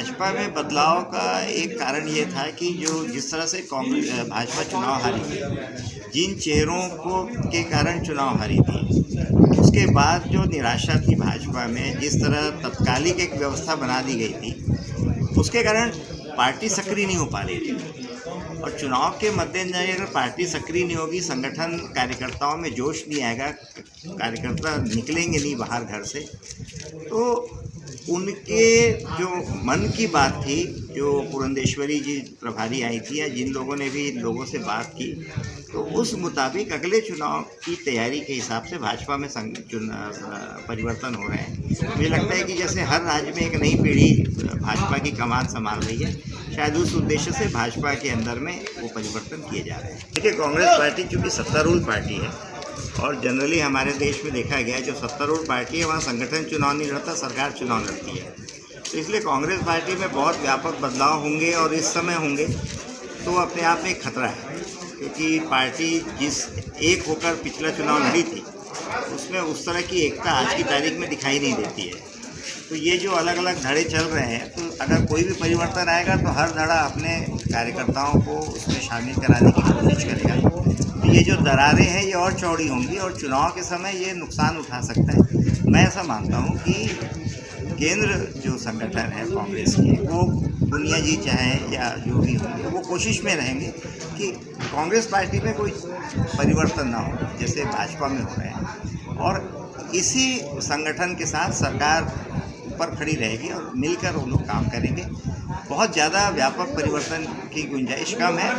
भाजपा में बदलाव का एक कारण ये था कि जो जिस तरह से कांग्रेस भाजपा चुनाव हारी थी, जिन चेहरों को के कारण चुनाव हारी थी, उसके बाद जो निराशा थी भाजपा में, जिस तरह तत्कालिक एक व्यवस्था बना दी गई थी, उसके कारण पार्टी सक्रिय नहीं हो पा रही थी। और चुनाव के मद्देनजर अगर पार्टी सक्रिय नहीं होगी, संगठन कार्यकर्ताओं में जोश नहीं आएगा, कार्यकर्ता निकलेंगे नहीं बाहर घर से, तो उनके जो मन की बात थी, जो पुरंदेश्वरी जी प्रभारी आई थी या जिन लोगों ने भी लोगों से बात की, तो उस मुताबिक अगले चुनाव की तैयारी के हिसाब से भाजपा में परिवर्तन हो रहे हैं। मुझे लगता है कि जैसे हर राज्य में एक नई पीढ़ी भाजपा की कमान संभाल रही है, शायद उस उद्देश्य से भाजपा के अंदर में वो परिवर्तन किए जा रहे हैं। देखिए, कांग्रेस पार्टी चूँकि सत्तारूढ़ पार्टी है और जनरली हमारे देश में देखा गया है जो सत्तारूढ़ पार्टी है वहाँ संगठन चुनाव नहीं लड़ता, सरकार चुनाव लड़ती है। तो इसलिए कांग्रेस पार्टी में बहुत व्यापक बदलाव होंगे और इस समय होंगे तो अपने आप में एक खतरा है, क्योंकि पार्टी जिस एक होकर पिछला चुनाव लड़ी थी उसमें उस तरह की एकता आज की तारीख में दिखाई नहीं देती है। तो ये जो अलग अलग धड़े चल रहे हैं, तो अगर कोई भी परिवर्तन आएगा तो हर धड़ा अपने कार्यकर्ताओं को उसमें शामिल कराने की कोशिश करेगा। तो ये जो दरारें हैं ये और चौड़ी होंगी और चुनाव के समय ये नुकसान उठा सकता है। मैं ऐसा मानता हूँ कि केंद्र जो संगठन है कांग्रेस की, वो दुनिया जी चाहे या जो भी हो, तो वो कोशिश में रहेंगे कि कांग्रेस पार्टी में कोई परिवर्तन ना हो जैसे भाजपा में हो रहे हैं, और इसी संगठन के साथ सरकार ऊपर खड़ी रहेगी और मिलकर वो लोग काम करेंगे। बहुत ज़्यादा व्यापक परिवर्तन की गुंजाइश कम है।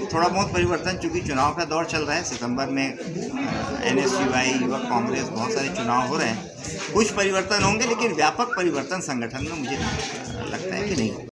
थोड़ा बहुत परिवर्तन, चूँकि चुनाव का दौर चल रहा है, सितंबर में NSUI, युवक कांग्रेस, बहुत सारे चुनाव हो रहे हैं, कुछ परिवर्तन होंगे, लेकिन व्यापक परिवर्तन संगठन में मुझे लगता है कि नहीं होगा।